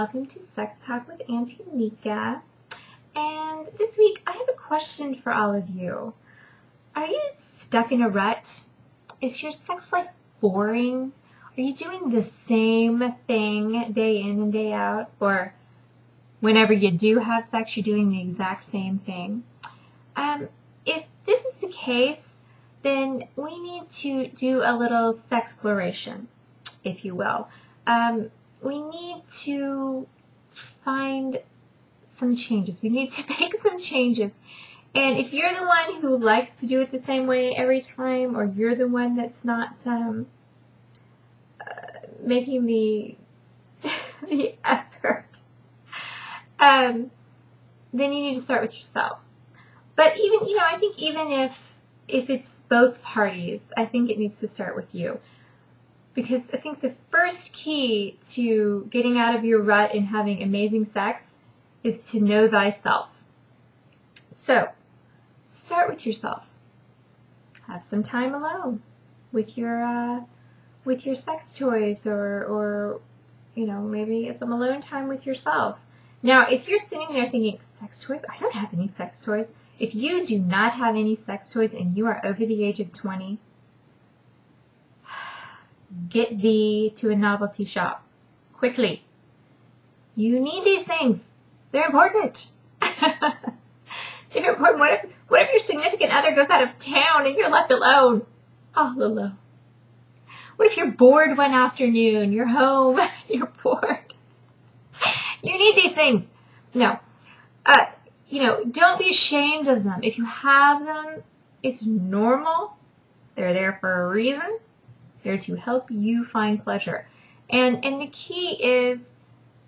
welcome to Sex Talk with Auntie Nika. And this week I have a question for all of you. Are you stuck in a rut? Is your sex life boring? Are you doing the same thing day in and day out? Or whenever you do have sex, you're doing the exact same thing? If this is the case, then we need to do a little sexploration, if you will. We need to find some changes. We need to make some changes. And if you're the one who likes to do it the same way every time, or you're the one that's not making the effort, then you need to start with yourself. But even, I think even if it's both parties, I think it needs to start with you. Because I think the first key to getting out of your rut and having amazing sex is to know thyself. So, start with yourself. Have some time alone with your sex toys, or maybe some alone time with yourself. Now, if you're sitting there thinking, sex toys? I don't have any sex toys. If you do not have any sex toys and you are over the age of 20, get thee to a novelty shop quickly. You need these things. They're important. They're important. What if your significant other goes out of town and you're left alone? All alone. What if you're bored one afternoon? You're home. You're bored. You need these things. No. Don't be ashamed of them. If you have them, it's normal. They're there for a reason. They're to help you find pleasure. And the key is,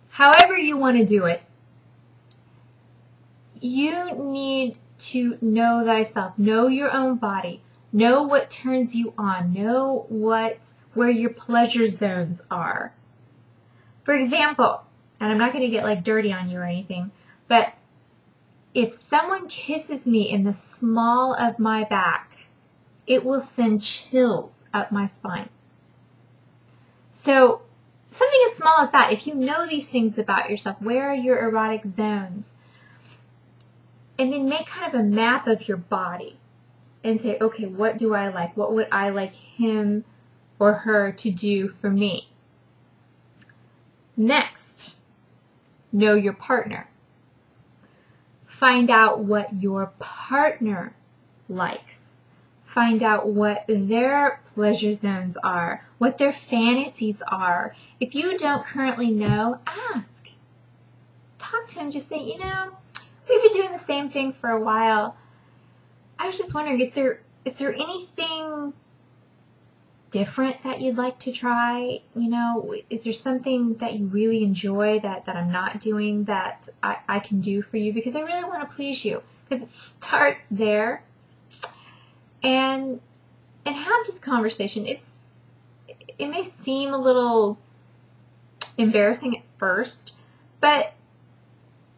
however you want to do it, you need to know thyself. Know your own body. Know what turns you on. Know where your pleasure zones are. For example, and I'm not going to get dirty on you or anything, but if someone kisses me in the small of my back, it will send chills up my spine. So something as small as that, if you know these things about yourself, where are your erotic zones? And then make kind of a map of your body and say, okay, what do I like? What would I like him or her to do for me? Next, know your partner. Find out what your partner likes. Find out what their pleasure zones are, what their fantasies are. If you don't currently know, ask. Talk to him. Just say, we've been doing the same thing for a while. I was just wondering, is there anything different that you'd like to try? Is there something that you really enjoy that I'm not doing that I can do for you? Because I really want to please you. Because it starts there. And have this conversation. It may seem a little embarrassing at first, but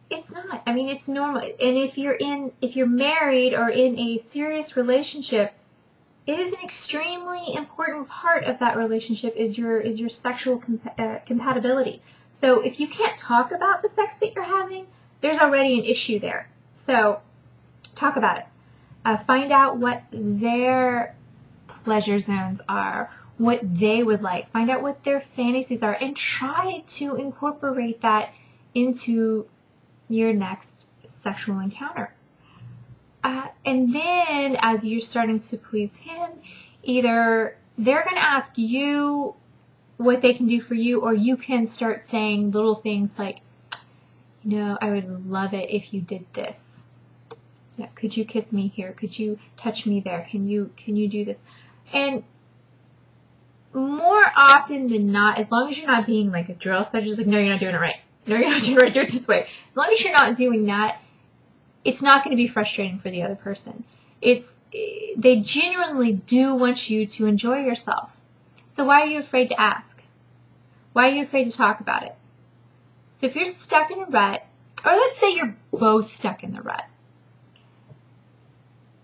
it's not. I mean, it's normal. And if you're married or in a serious relationship, it is an extremely important part of that relationship is your sexual compatibility. So if you can't talk about the sex that you're having, there's already an issue there. So talk about it. Find out what their pleasure zones are, what they would like. Find out what their fantasies are, and try to incorporate that into your next sexual encounter. And then as you're starting to please him, either they're going to ask you what they can do for you, or you can start saying little things like, I would love it if you did this. Yeah, could you kiss me here? Could you touch me there? Can you do this? And more often than not, as long as you're not being like a drill sergeant, just no, you're not doing it right. No, you're not doing it right. Do it this way. As long as you're not doing that, it's not going to be frustrating for the other person. They genuinely do want you to enjoy yourself. So why are you afraid to ask? Why are you afraid to talk about it? So if you're stuck in a rut, or let's say you're both stuck in the rut,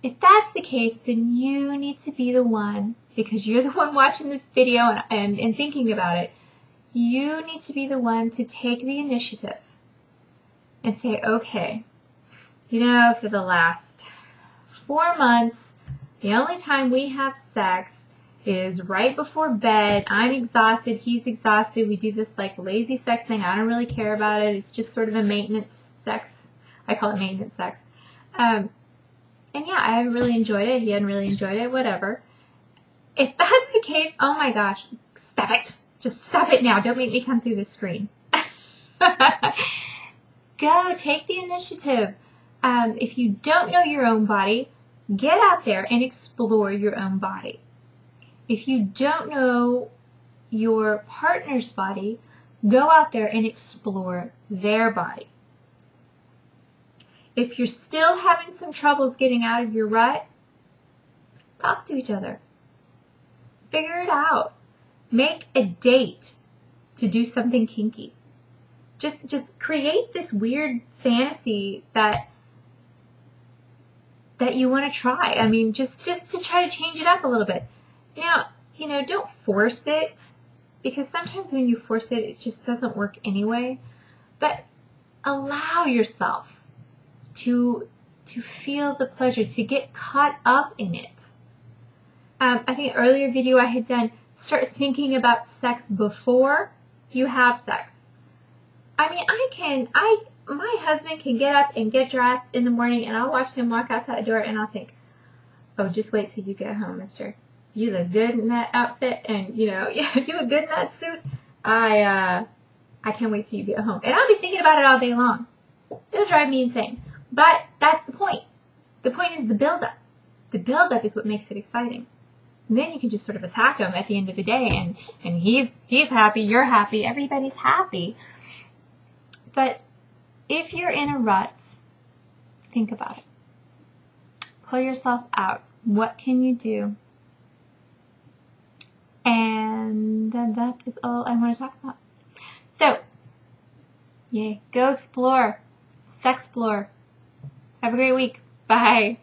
if that's the case, then you need to be the one, because you're the one watching this video and thinking about it, you need to be the one to take the initiative and say, okay, you know, for the last 4 months, the only time we have sex is right before bed. I'm exhausted. He's exhausted. We do this like lazy sex thing. I don't really care about it. It's just sort of a maintenance sex. I call it maintenance sex. And yeah, I haven't really enjoyed it. He hadn't really enjoyed it. Whatever. If that's the case, oh my gosh, stop it. Just stop it now. Don't make me come through the screen. Go. Take the initiative. If you don't know your own body, get out there and explore your own body. If you don't know your partner's body, go out there and explore their body. If you're still having some troubles getting out of your rut, talk to each other. Figure it out. Make a date to do something kinky. Just create this weird fantasy that you want to try. I mean, just to try to change it up a little bit. Now, you know, don't force it, because sometimes when you force it, it just doesn't work anyway. But allow yourself to feel the pleasure, to get caught up in it. I think earlier video I had done, start thinking about sex before you have sex. I mean, my husband can get up and get dressed in the morning, and I'll watch him walk out that door, and I'll think, oh, just wait till you get home, mister. You look good in that outfit, and, you know, you look good in that suit. I can't wait till you get home. And I'll be thinking about it all day long. It'll drive me insane. But that's the point. The point is the build-up. The build-up is what makes it exciting. And then you can just sort of attack him at the end of the day, and he's happy, you're happy, everybody's happy. But if you're in a rut, think about it. Pull yourself out. What can you do? And that is all I want to talk about. So, yay, go explore. Sexplore. Have a great week. Bye.